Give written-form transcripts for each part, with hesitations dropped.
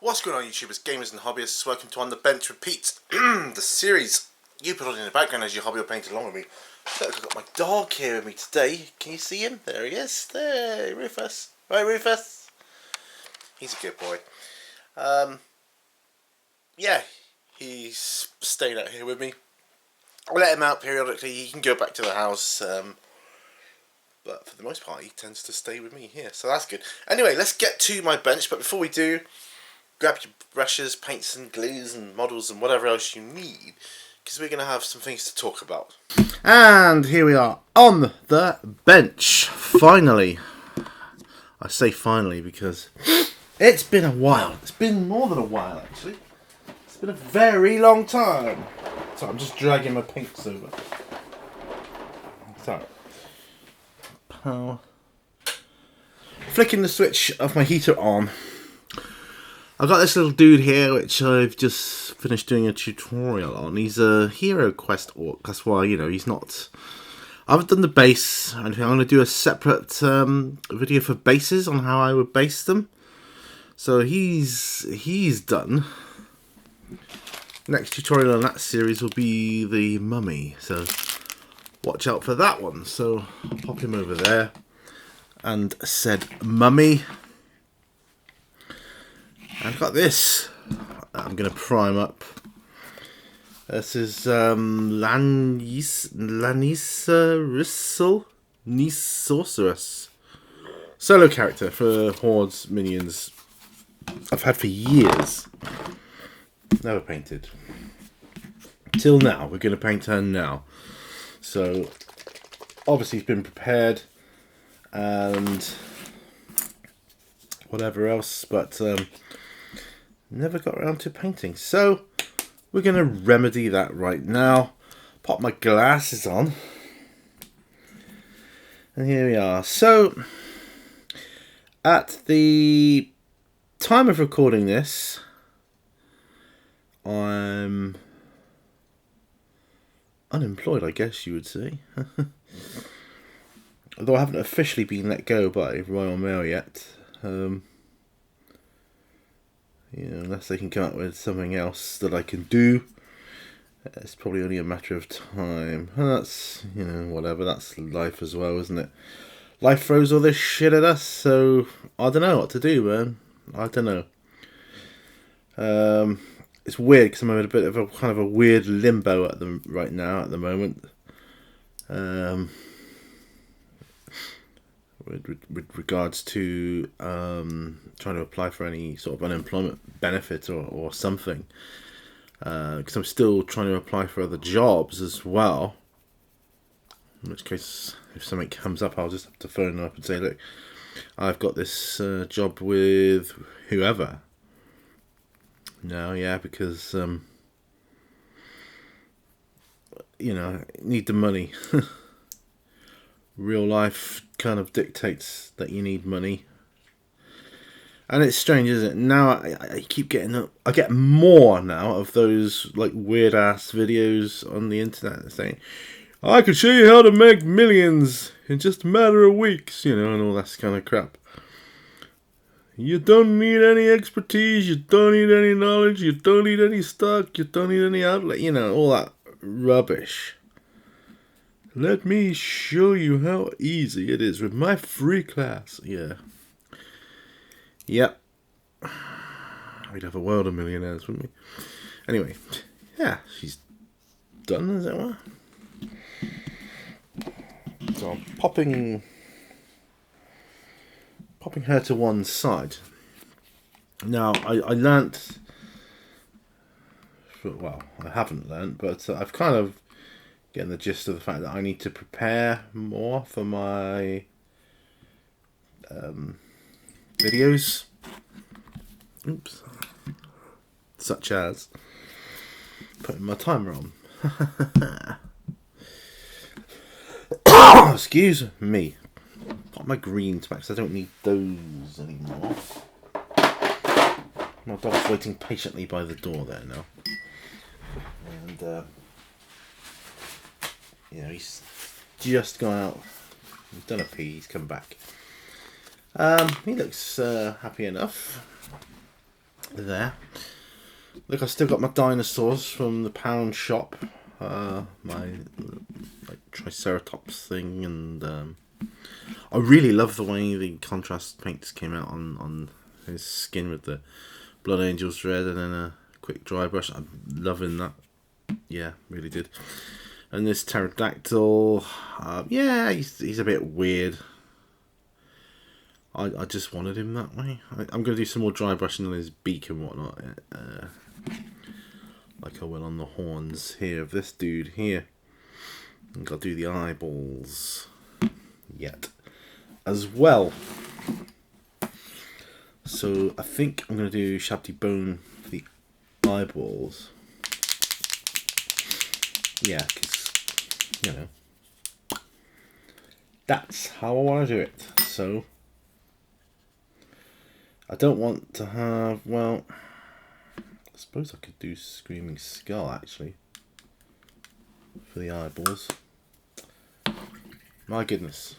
What's going on, YouTubers, gamers and hobbyists? Welcome to On the Bench Repeats, the series you put on in the background as your hobby or painted along with me. So I've got my dog here with me today. Can you see him? There he is. There, Rufus. Right, Rufus? He's a good boy. Yeah, he's staying out here with me. I let him out periodically. He can go back to the house, but for the most part, he tends to stay with me here, so that's good. Anyway, let's get to my bench, but before we do, grab your brushes, paints and glues and models and whatever else you need, because we're going to have some things to talk about. And here we are on the bench, finally. I say finally because it's been a while. It's been more than a while, actually. It's been a very long time. So I'm just dragging my paints over. Sorry. Power. Flicking the switch of my heater on. I've got this little dude here which I've just finished doing a tutorial on. He's a Hero Quest orc. That's why, you know, he's not... I haven't done the base. I'm going to do a separate video for bases on how I would base them. So he's done. Next tutorial on that series will be the mummy. So watch out for that one. So I'll pop him over there. And said mummy. I've got this. I'm going to prime up. This is Sorceress. Solo character for Horde's minions. I've had for years. Never painted. Till now. We're going to paint her now. So, obviously he's been prepared. And whatever else. But, never got around to painting. So, we're going to remedy that right now. Pop my glasses on. And here we are. So, at the time of recording this, I'm unemployed, I guess you would say. Although I haven't officially been let go by Royal Mail yet. You know, unless they can come up with something else that I can do. It's probably only a matter of time. And that's, you know, whatever. That's life as well, isn't it? Life throws all this shit at us, so I don't know what to do, man. I don't know. It's weird because I'm in a bit of a kind of a weird limbo at the right now at the moment. With regards to trying to apply for any sort of unemployment benefit or something, because I'm still trying to apply for other jobs as well. In which case, if something comes up, I'll just have to phone them up and say, look, I've got this job with whoever. No, yeah, because you know, need the money. Real life kind of dictates that you need money. And it's strange, isn't it? Now I keep getting... I get more now of those like weird ass videos on the internet saying, I can show you how to make millions in just a matter of weeks, you know, and all that kind of crap. You don't need any expertise, you don't need any knowledge, you don't need any stock, you don't need any outlet, you know, all that rubbish. Let me show you how easy it is with my free class. Yeah. Yep. We'd have a world of millionaires, wouldn't we? Anyway. Yeah, she's done, as it were. So I'm popping her to one side. Now, I learnt... Well, I haven't learnt, but I've kind of getting the gist of the fact that I need to prepare more for my videos. Oops. Such as putting my timer on. Excuse me. Got my greens back, so I don't need those anymore. My dog's waiting patiently by the door there now. And you know, he's just gone out. He's done a pee. He's come back. He looks happy enough. there. Look, I still got my dinosaurs from the pound shop. My Triceratops thing, and I really love the way the contrast paints came out on his skin with the Blood Angels red and then a quick dry brush. I'm loving that. Yeah, really did. And this pterodactyl, yeah, he's a bit weird. I just wanted him that way. I'm going to do some more dry brushing on his beak and whatnot. Like I will on the horns here of this dude here. And I'll do the eyeballs yet as well. So I think I'm going to do Shabty Bone for the eyeballs. Yeah, because, you know, that's how I want to do it. So I don't want to have, well, I suppose I could do Screaming Skull actually for the eyeballs. My goodness.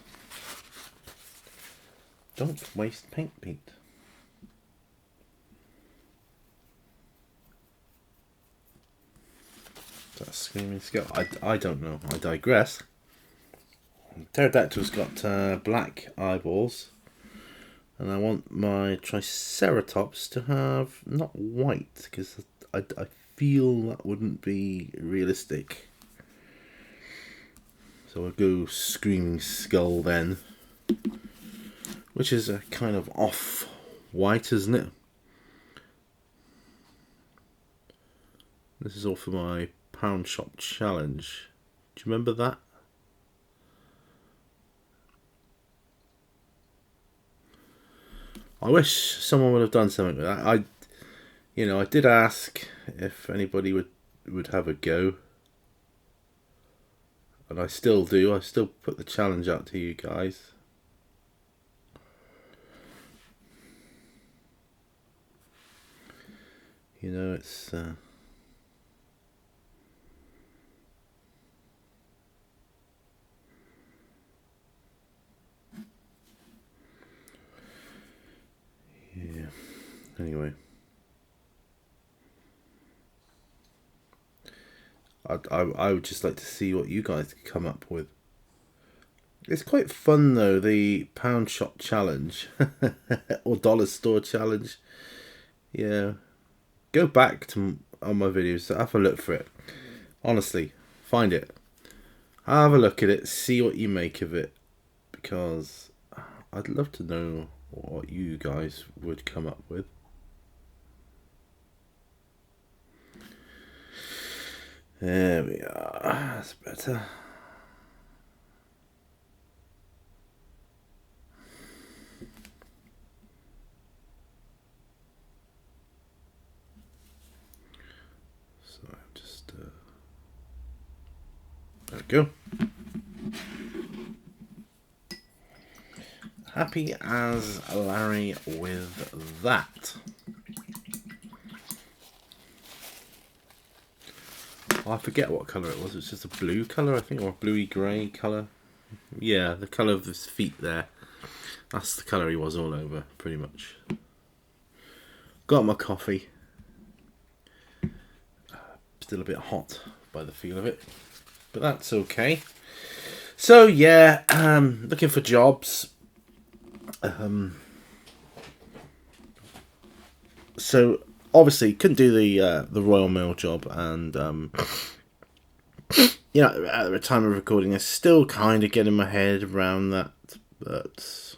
Don't waste paint, Pete. That Screaming Skull. I don't know. I digress. Pterodactyl's got black eyeballs. And I want my Triceratops to have not white, because I feel that wouldn't be realistic. So I'll go Screaming Skull then. Which is a kind of off-white, isn't it? This is all for my Pound Shop challenge. Do you remember that? I wish someone would have done something with that. I did ask if anybody would have a go. And I still do. I still put the challenge out to you guys. You know, it's... yeah. Anyway. I would just like to see what you guys come up with. It's quite fun though, the Pound Shop challenge. Or Dollar Store challenge. Yeah. Go back to on my videos, have a look for it. Honestly, find it. Have a look at it, see what you make of it. Because I'd love to know what you guys would come up with. There we are. That's better. So just there we go. Happy as Larry with that. Oh, I forget what colour it was. It's just a blue colour, I think, or a bluey grey colour. Yeah, the colour of his feet there. That's the colour he was all over, pretty much. Got my coffee. Still a bit hot by the feel of it, but that's okay. So yeah, looking for jobs. So obviously couldn't do the Royal Mail job, and you know, at the time of recording, I'm still kind of getting my head around that, but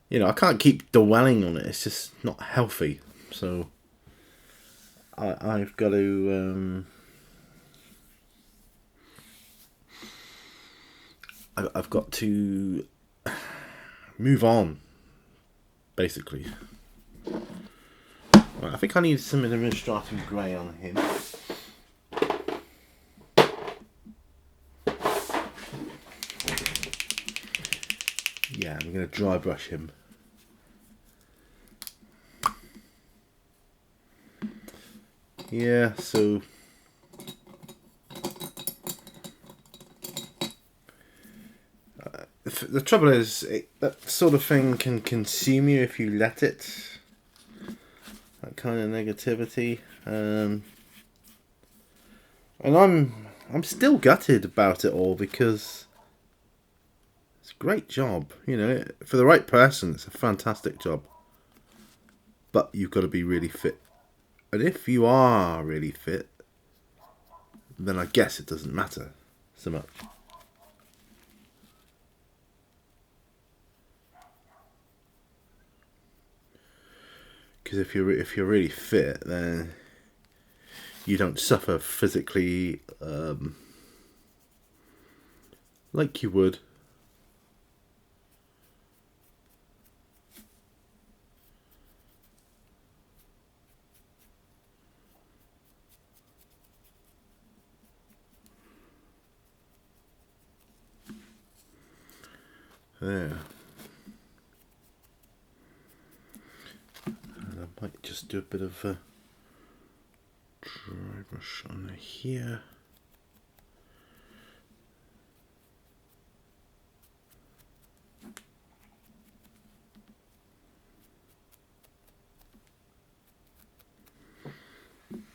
you know, I can't keep dwelling on it. It's just not healthy. So I've got to I've got to move on, basically. Right, I think I need some administrative grey on him. Yeah, I'm going to dry brush him. Yeah, so the trouble is, that sort of thing can consume you if you let it. kind of negativity. And I'm still gutted about it all because it's a great job. You know, for the right person, it's a fantastic job. But you've got to be really fit. And if you are really fit, then I guess it doesn't matter so much. Because if you're really fit, then you don't suffer physically like you would. There. And I might just do a bit of dry brush on here.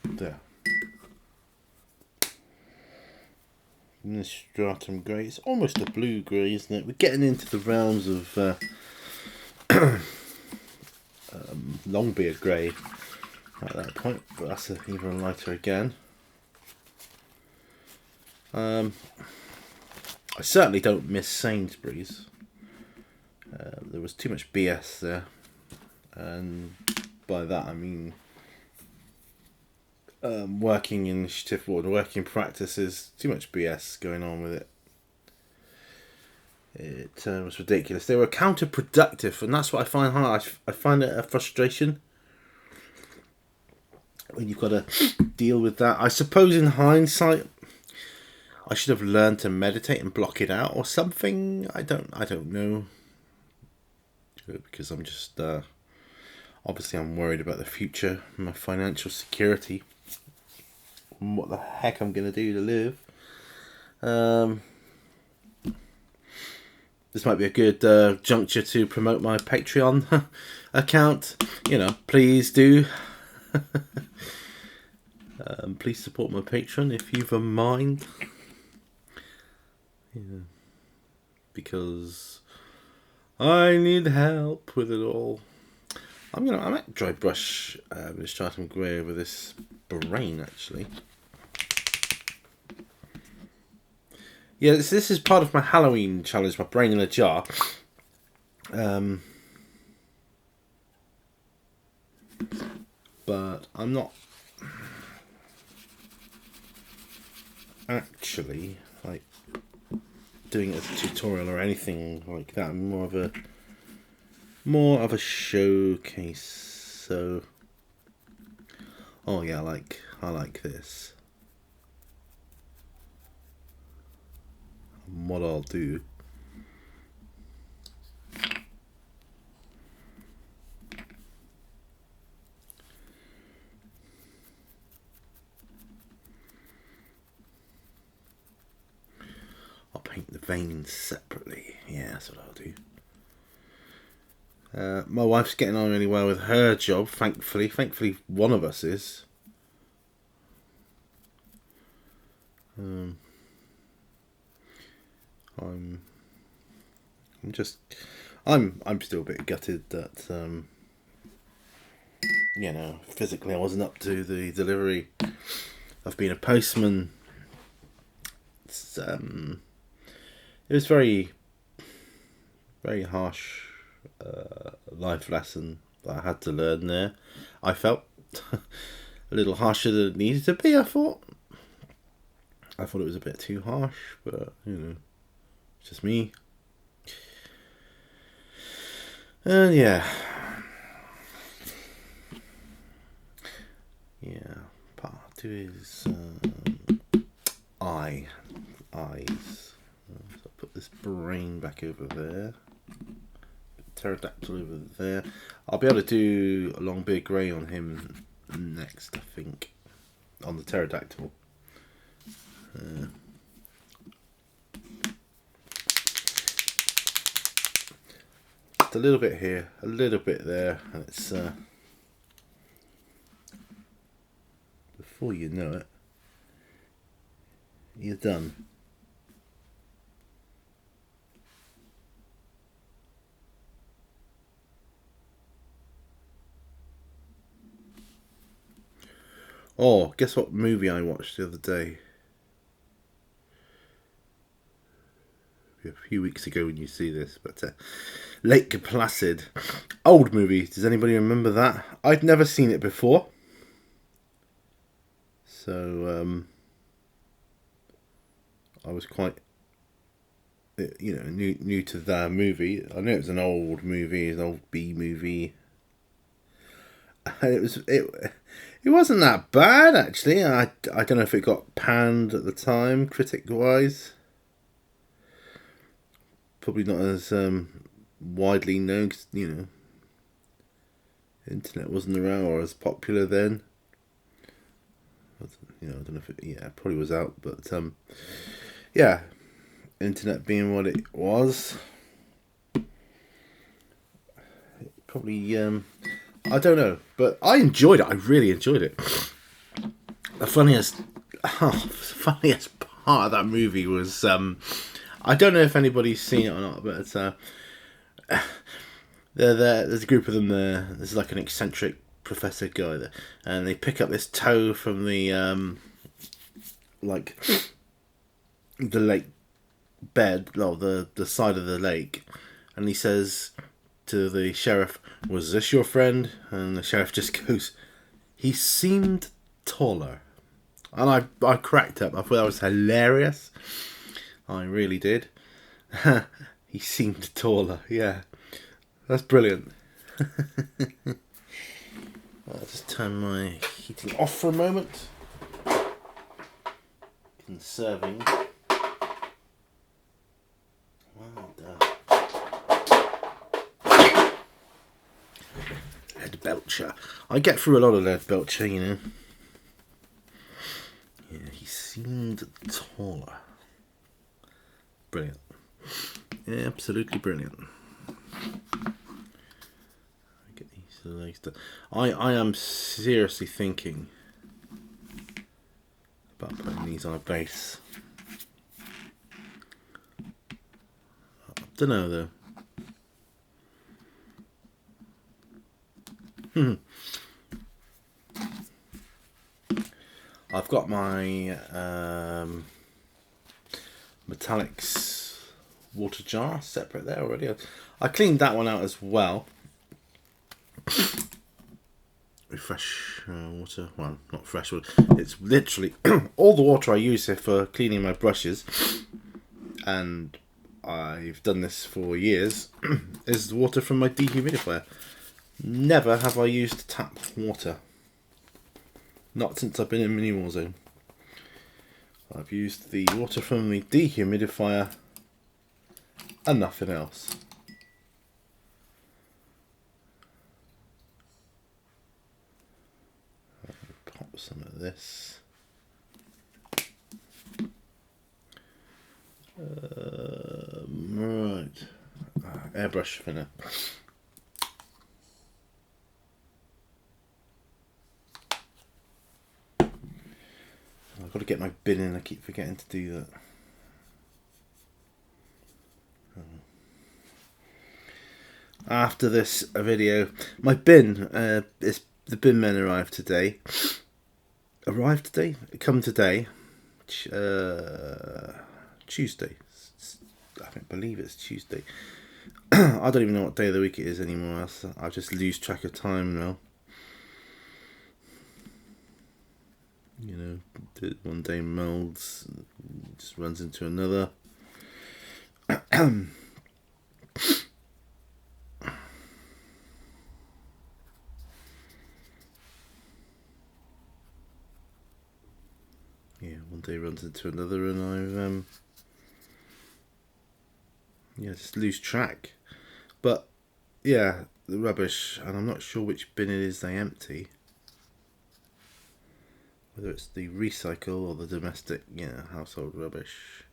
There. And this stratum grey, it's almost a blue grey, isn't it? We're getting into the realms of Longbeard grey at that point, but that's even lighter again. I certainly don't miss Sainsbury's. There was too much BS there, and by that I mean working initiative or working practices. Too much BS going on with it. It was ridiculous. They were counterproductive, and that's what I find hard. I find it a frustration when you've got to deal with that. I suppose in hindsight, I should have learned to meditate and block it out or something. I don't know, because I'm just obviously I'm worried about the future, my financial security, and what the heck I'm gonna do to live. This might be a good juncture to promote my Patreon account. You know, please do. Please support my Patreon if you've a mind. Yeah. Because I need help with it all. I might dry brush with stratum grey over this brain actually. Yeah, this is part of my Halloween challenge, my brain in a jar. But I'm not actually like doing it as a tutorial or anything like that. I'm more of a showcase. So, oh yeah, I like this. And what I'll do, I'll paint the veins separately. Yeah, that's what I'll do. My wife's getting on really well with her job, thankfully. Thankfully, one of us is. I'm still a bit gutted that you know, physically I wasn't up to the delivery of being a postman. It's, it was very harsh life lesson that I had to learn there. I felt a little harsher than it needed to be. I thought it was a bit too harsh, but you know, it's just me. And yeah, part two is eyes. So I'll put this brain back over there. Pterodactyl over there. I'll be able to do a long big grey on him next, I think, on the pterodactyl. Just a little bit here, a little bit there, and it's before you know it, you're done. Oh, guess what movie I watched the other day? A few weeks ago when you see this, but Lake Placid. Old movie. Does anybody remember that? I'd never seen it before. So, I was quite, new to the movie. I know it was an old movie, an old B movie. And it wasn't that bad actually. I don't know if it got panned at the time, critic wise. Probably not as widely known, because internet wasn't around or as popular then. I don't know if it probably was out, but yeah, internet being what it was, probably I don't know, but I enjoyed it. I really enjoyed it. The funniest part of that movie was I don't know if anybody's seen it or not, but it's there's a group of them there. There's like an eccentric professor guy there, and they pick up this toe from the like the lake bed, or the side of the lake, and he says to the sheriff, "Was this your friend?" And the sheriff just goes, "He seemed taller." And I cracked up. I thought that was hilarious. I really did. He seemed taller. Yeah, that's brilliant. I'll just turn my heating off for a moment. Conserving. Well done. Lead Belcher. I get through a lot of Lead Belcher, Yeah, he seemed taller. Brilliant. Yeah, absolutely brilliant. Get these legs done. I am seriously thinking about putting these on a base. I don't know though. I've got my metallics water jar separate there already. I cleaned that one out as well. With fresh water. Well, not fresh water. It's literally all the water I use here for cleaning my brushes, and I've done this for years, is the water from my dehumidifier. Never have I used tap water. Not since I've been in Mini Warzone. I've used the water from the dehumidifier and nothing else. Pop some of this. Right. Airbrush thinner. I've got to get my bin in. I keep forgetting to do that. After this video, my bin, the bin men arrived today. Come today. Tuesday. I believe it's Tuesday. I don't even know what day of the week it is anymore. I just lose track of time now. One day molds, just runs into another. Yeah, one day runs into another, and I've just lose track. But yeah, the rubbish, and I'm not sure which bin it is they empty. Whether it's the recycle or the domestic, household rubbish.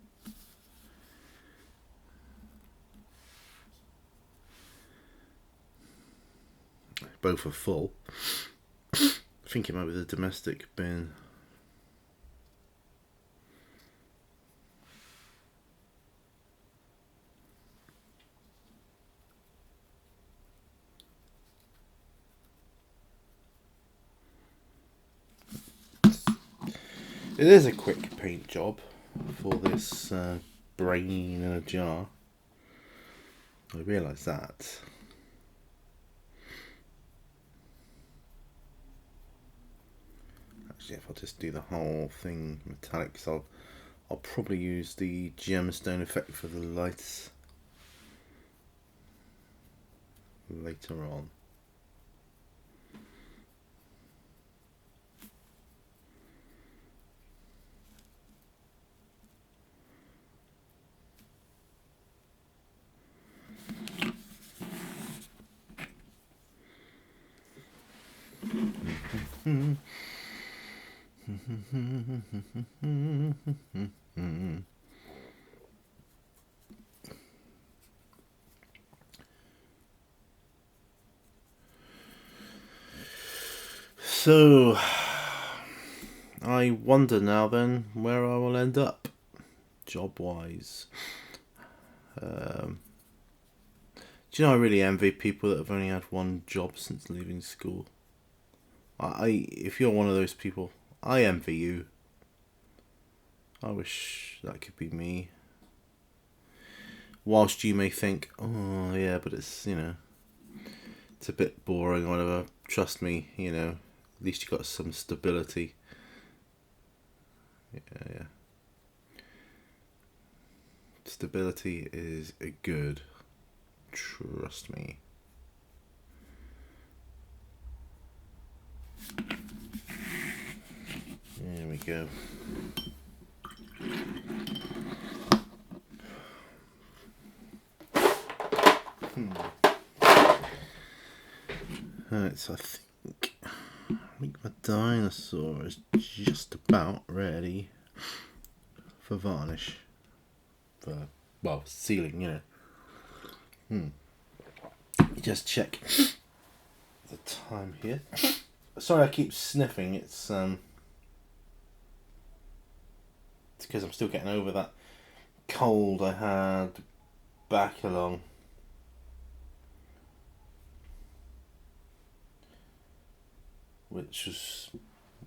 Both are full. I think it might be the domestic bin. It is a quick paint job for this brain in a jar. I realise that. Actually, if I'll just do the whole thing metallic, so I'll probably use the gemstone effect for the lights later on. So, I wonder now then where I will end up, job-wise. Do you know, I really envy people that have only had one job since leaving school. If you're one of those people, I envy you. I wish that could be me. Whilst you may think, oh yeah, but it's, you know, it's a bit boring or whatever. Trust me, you know, at least you got some stability. Yeah. Stability is good. Trust me. There we go. Alright, so I think my dinosaur is just about ready for varnish. For, well, sealing, you know. Just check the time here. Sorry, I keep sniffing. It's because I'm still getting over that cold I had back along. Which was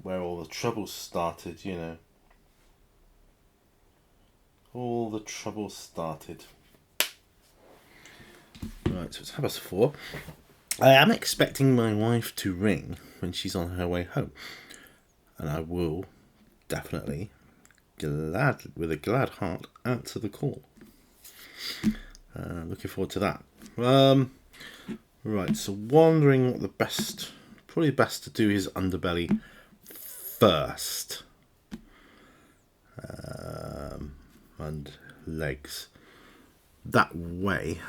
where all the trouble started, you know. All the trouble started. Right, so it's 4:30. I am expecting my wife to ring when she's on her way home. And I will definitely, with a glad heart, answer the call. Looking forward to that. Right, so wondering what probably best to do his underbelly first. And legs. That way,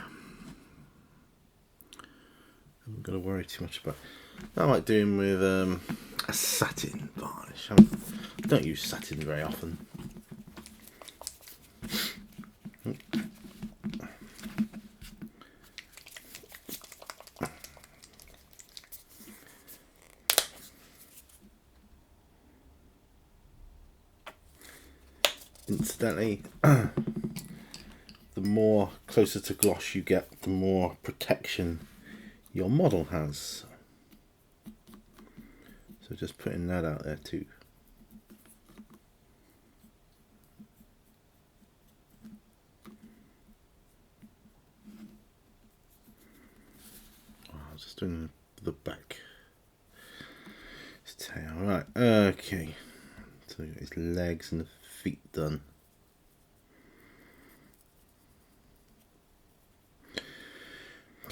I'm not going to worry too much about it. I like doing with a satin varnish. I don't use satin very often. Incidentally, the more closer to gloss you get, the more protection your model has. So just putting that out there too. Just doing the back. His tail, right? Okay. So his legs and the feet done.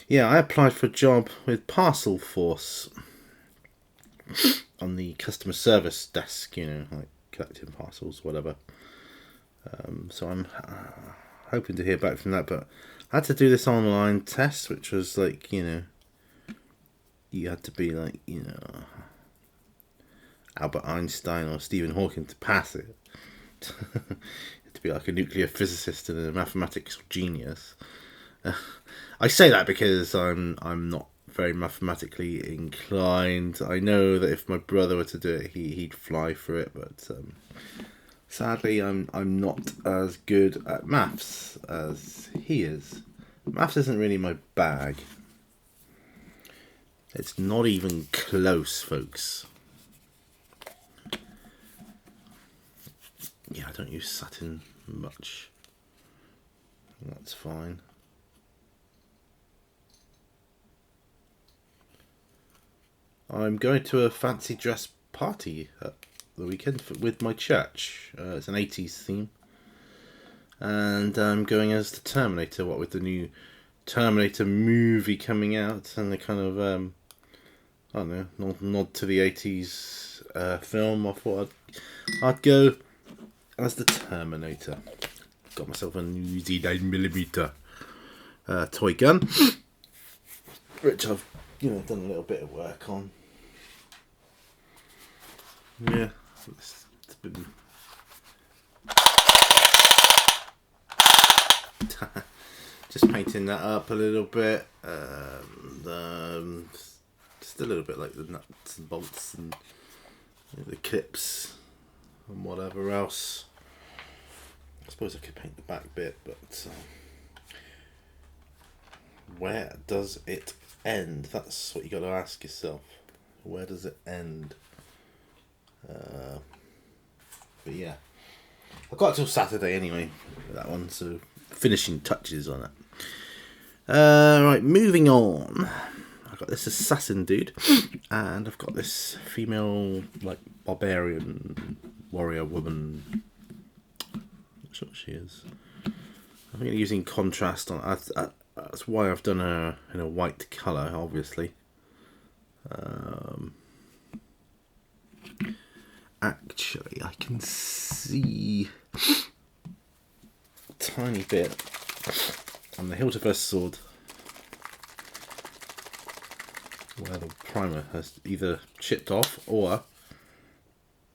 Yeah, I applied for a job with Parcel Force on the customer service desk, you know, like collecting parcels, whatever. So I'm hoping to hear back from that, but I had to do this online test, which was like, you know, you had to be like, you know, Albert Einstein or Stephen Hawking to pass it. You had to be like a nuclear physicist and a mathematics genius. I say that because I'm not very mathematically inclined. I know that if my brother were to do it, he'd fly through it, but sadly I'm not as good at maths as he is. Maths isn't really my bag. It's not even close, folks. Yeah, I don't use satin much. That's fine. I'm going to a fancy dress party at the weekend with my church. It's an 80s theme. And I'm going as the Terminator, what with the new Terminator movie coming out, and the kind of, I don't know, nod to the 80s film. I thought I'd go as the Terminator. Got myself a New Zealand 9mm toy gun, which I've done a little bit of work on. Yeah, it's been just painting that up a little bit, and just a little bit like the nuts and bolts and the clips and whatever else. I suppose I could paint the back bit, but where does it end? That's what you got to ask yourself. Where does it end? But yeah, I've got till Saturday anyway for that one, so finishing touches on it. Right, moving on. I've got this assassin dude, and I've got this female, like, barbarian warrior woman. Not sure what she is. I think using contrast on. That's why I've done her in a white colour, obviously. Actually, I can see a tiny bit on the hilt of her sword where the primer has either chipped off or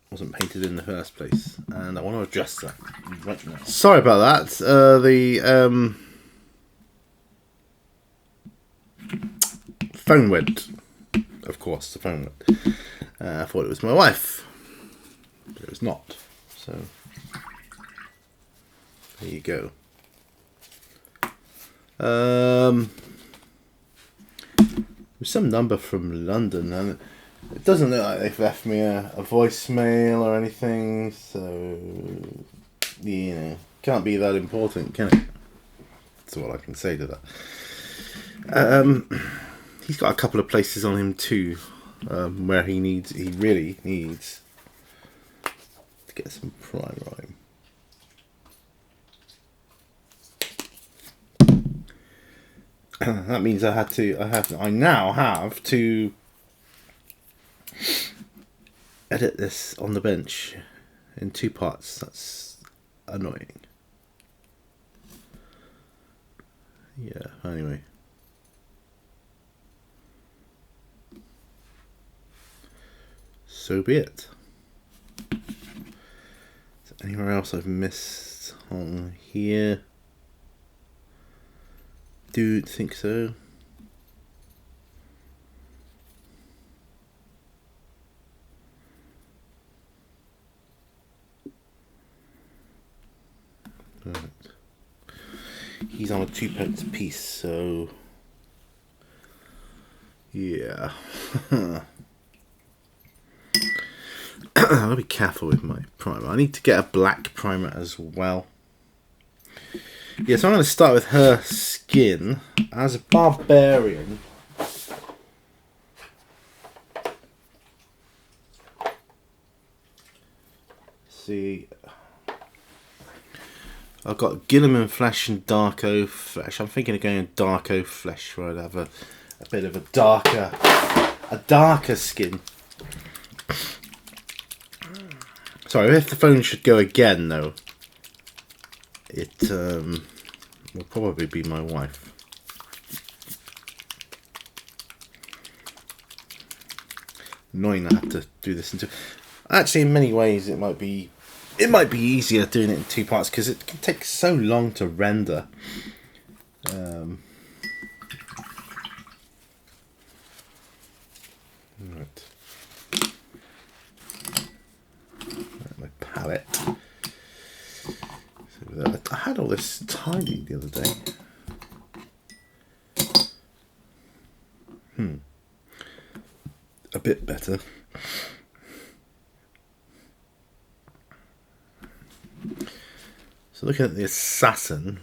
wasn't painted in the first place, and I want to address that right now. Sorry about that. The phone went. Of course, the phone went. I thought it was my wife. But it was not. So there you go. There's some number from London, and it doesn't look like they've left me a voicemail or anything. So can't be that important, can it? That's what I can say to that. He's got a couple of places on him too, where he really needs to get some primer on him. That means I now have to edit this on the bench in 2 parts. That's annoying. Yeah, anyway. So be it. Is there anywhere else I've missed on here? Do think so. Right. He's on a 2-pence piece, so yeah. I'll be careful with my primer. I need to get a black primer as well. Yeah, so I'm going to start with her skin as a barbarian. See, I've got Gilliman flesh and dark oak flesh. I'm thinking of going dark oak flesh, where I'd have a bit of a darker skin. Sorry, if the phone should go again, though, it will probably be my wife. Annoying I have to do this in 2. Actually, in many ways, it might be easier doing it in 2 parts because it can take so long to render. Right. My palette. So I had all this tidy the other day. A bit better. So looking at the assassin,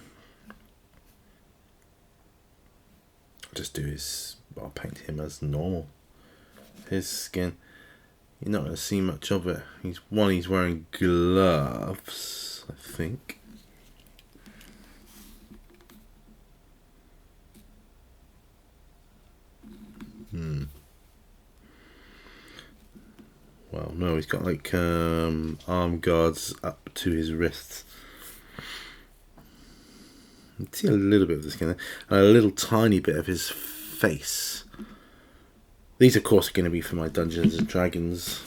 I'll just do his. I'll paint him as normal. His skin, you're not going to see much of it. He's wearing gloves, I think. Well, no, he's got like arm guards up to his wrists. You can see a little bit of the skin there, and a little tiny bit of his face. These, of course, are going to be for my Dungeons and Dragons,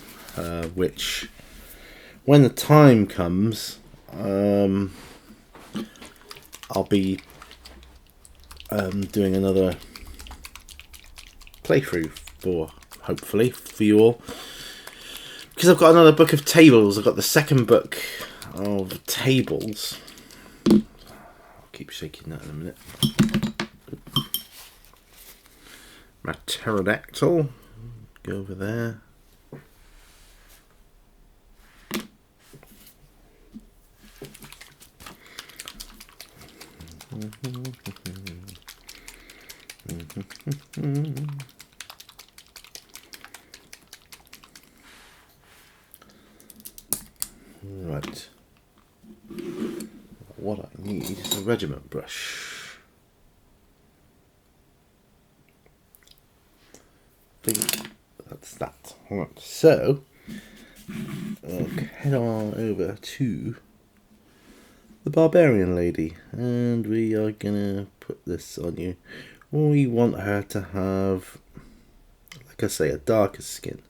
which, when the time comes, I'll be doing another playthrough for, hopefully, for you all. Because I've got another book of tables. I've got the second book of tables. I'll keep shaking that in a minute. My pterodactyl. Go over there. Right. What I need is a regiment brush. I think that's that. Right. So I'll head on over to the barbarian lady, and we are gonna put this on you. We want her to have, like I say, a darker skin.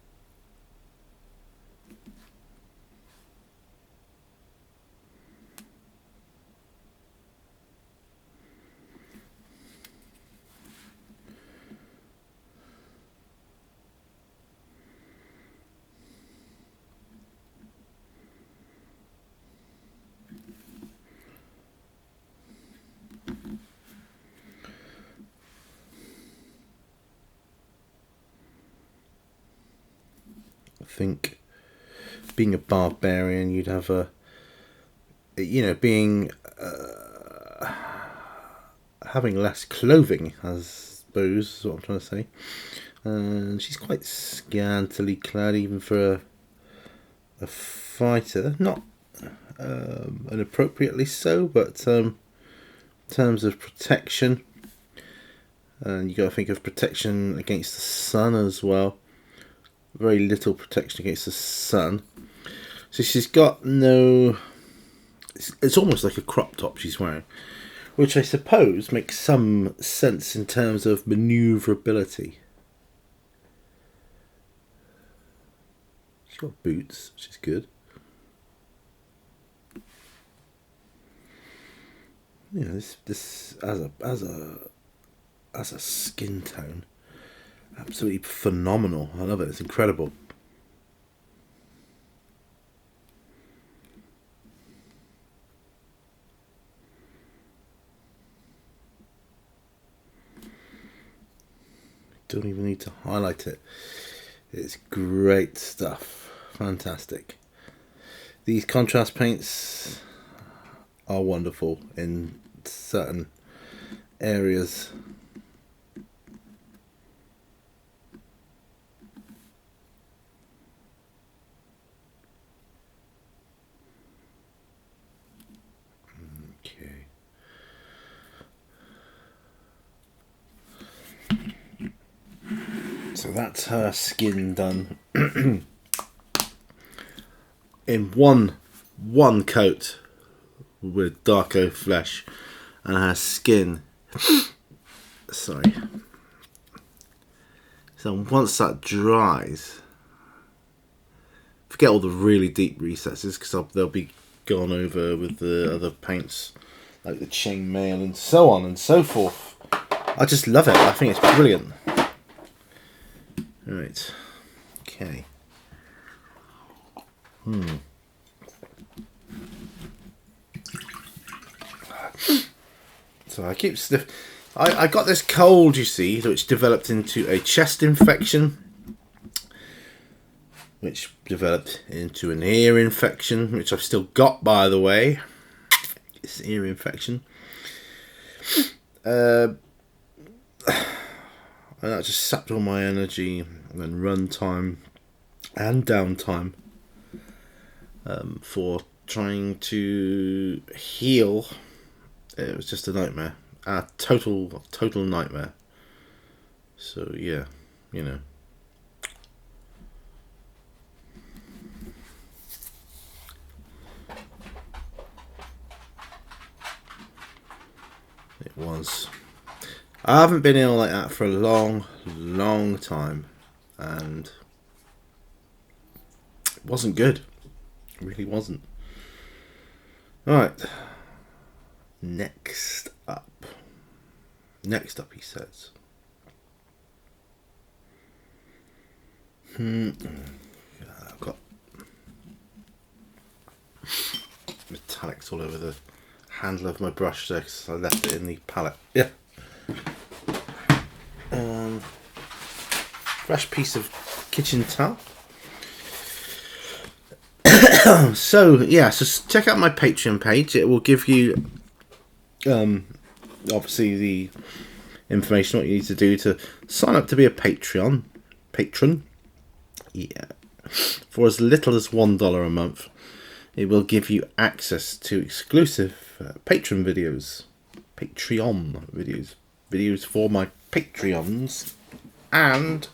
I think being a barbarian, you'd have a, being having less clothing, I suppose is what I'm trying to say. And she's quite scantily clad, even for a fighter. Not inappropriately so, but in terms of protection, and you got to think of protection against the sun as well. Very little protection against the sun. So she's got no... It's almost like a crop top she's wearing, which I suppose makes some sense in terms of manoeuvrability. She's got boots, which is good. You know, this as a skin tone, absolutely phenomenal. I love it. It's incredible. Don't even need to highlight it. It's great stuff. Fantastic. These contrast paints are wonderful in certain areas. Okay. So that's her skin done in one coat with darker flesh, and her skin sorry. So once that dries, forget all the really deep recesses, because they'll be gone over with the other paints like the chainmail and so on and so forth. I just love it. I think it's brilliant. Right. Okay. So I keep sniffing. I got this cold, you see, which developed into a chest infection, which developed into an ear infection, which I've still got, by the way. this ear infection. And that just sapped all my energy and run time and downtime for trying to heal. It was just a nightmare, a total nightmare. So yeah, you know. It was. I haven't been ill like that for a long time, and it wasn't good. It really wasn't. Alright. Next up, he says. I've got metallics all over the handle of my brush there because I left it in the palette. Yeah. Fresh piece of kitchen towel. So check out my Patreon page. It will give you obviously the information what you need to do to sign up to be a patron. Yeah. For as little as $1 a month, it will give you access to exclusive Patreon videos for my Patreons, and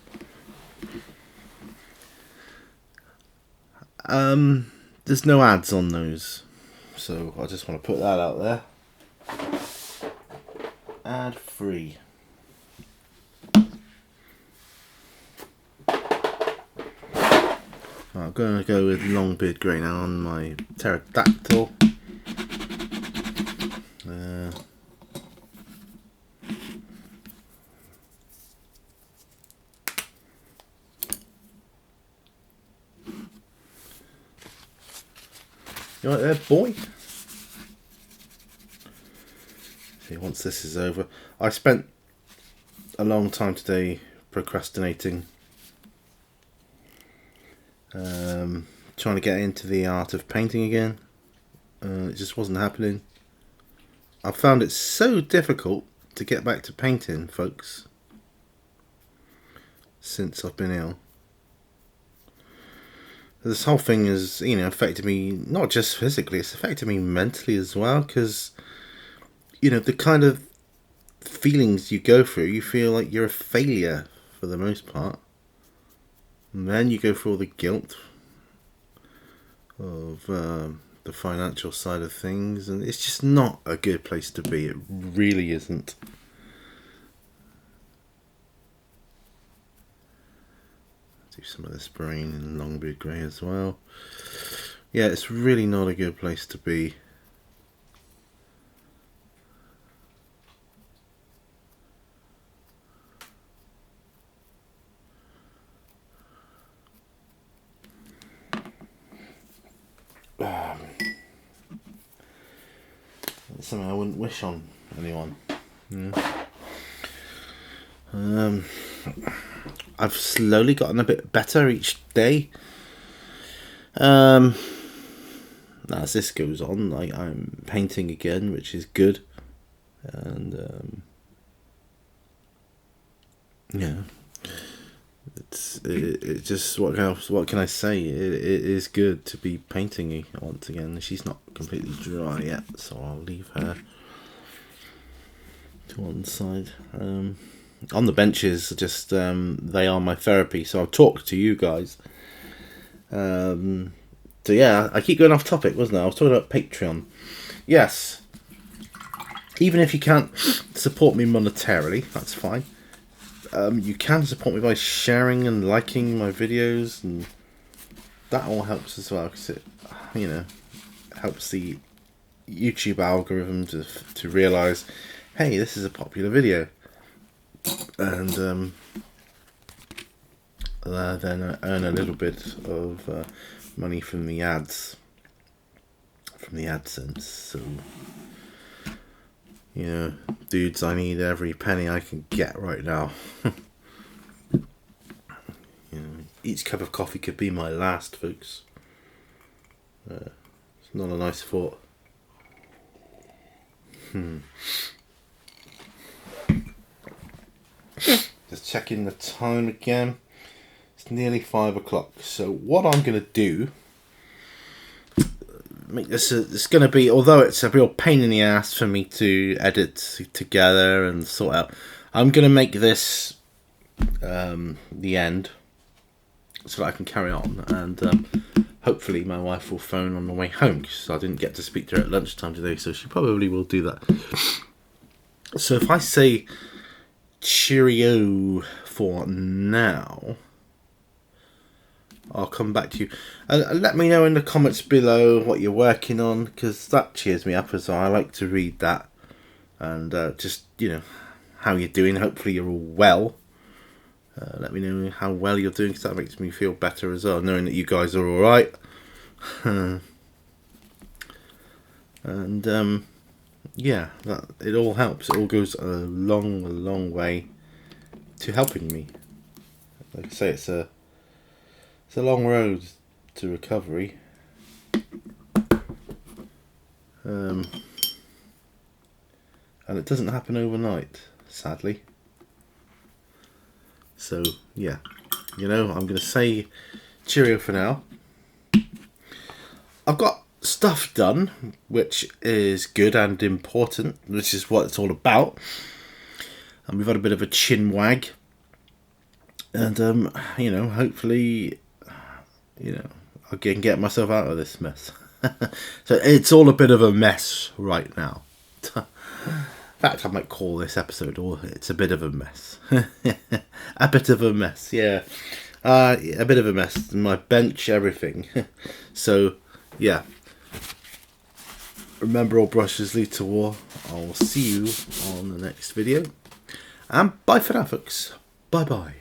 there's no ads on those, so I just want to put that out there. Ad free. I'm going to go with Longbeard Grey now on my pterodactyl. You right there, boy? See, once this is over, I spent a long time today procrastinating, trying to get into the art of painting again. It just wasn't happening. I found it so difficult to get back to painting, folks, since I've been ill. This whole thing has, affected me not just physically, it's affected me mentally as well, because, the kind of feelings you go through, you feel like you're a failure for the most part. And then you go through all the guilt of the financial side of things, and it's just not a good place to be. It really isn't. Do some of the spraying in Longbeard Grey as well. Yeah, it's really not a good place to be. It's something I wouldn't wish on anyone. Yeah. I've slowly gotten a bit better each day. As this goes on, I'm painting again, which is good, and it just what can I say? It is good to be painting once again. She's not completely dry yet, so I'll leave her to one side. On the benches, just they are my therapy, so I'll talk to you guys. So yeah, I keep going off topic, wasn't I? I was talking about Patreon. Yes, even if you can't support me monetarily, that's fine. You can support me by sharing and liking my videos, and that all helps as well, because it, helps the YouTube algorithm to realise, hey, this is a popular video. And then earn a little bit of money from the ads, from the AdSense. So, dudes, I need every penny I can get right now. Each cup of coffee could be my last, folks. It's not a nice thought. Just checking the time again. It's nearly 5 o'clock. So what I'm going to do, make this. It's going to be, although it's a real pain in the ass for me to edit together and sort out, I'm going to make this the end, so that I can carry on. And hopefully my wife will phone on the way home, because I didn't get to speak to her at lunchtime today, so she probably will do that. So if I say cheerio for now, I'll come back to you. Let me know in the comments below what you're working on, because that cheers me up as well. I like to read that. And just, you know, how you're doing. Hopefully you're all well. Let me know how well you're doing, because that makes me feel better as well, knowing that you guys are alright. And yeah, it all helps. It all goes a long way to helping me. Like I say, it's a long road to recovery. And it doesn't happen overnight, sadly. So yeah, you know, I'm going to say cheerio for now. I've got stuff done, which is good and important, which is what it's all about. And we've had a bit of a chin wag. And, you know, hopefully, you know, I can get myself out of this mess. So it's all a bit of a mess right now. In fact, I might call this episode, or it's a bit of a mess. A bit of a mess, yeah. A bit of a mess. My bench, everything. So, yeah. Remember, all brushes lead to war. I'll see you on the next video. And bye for now, folks. Bye-bye.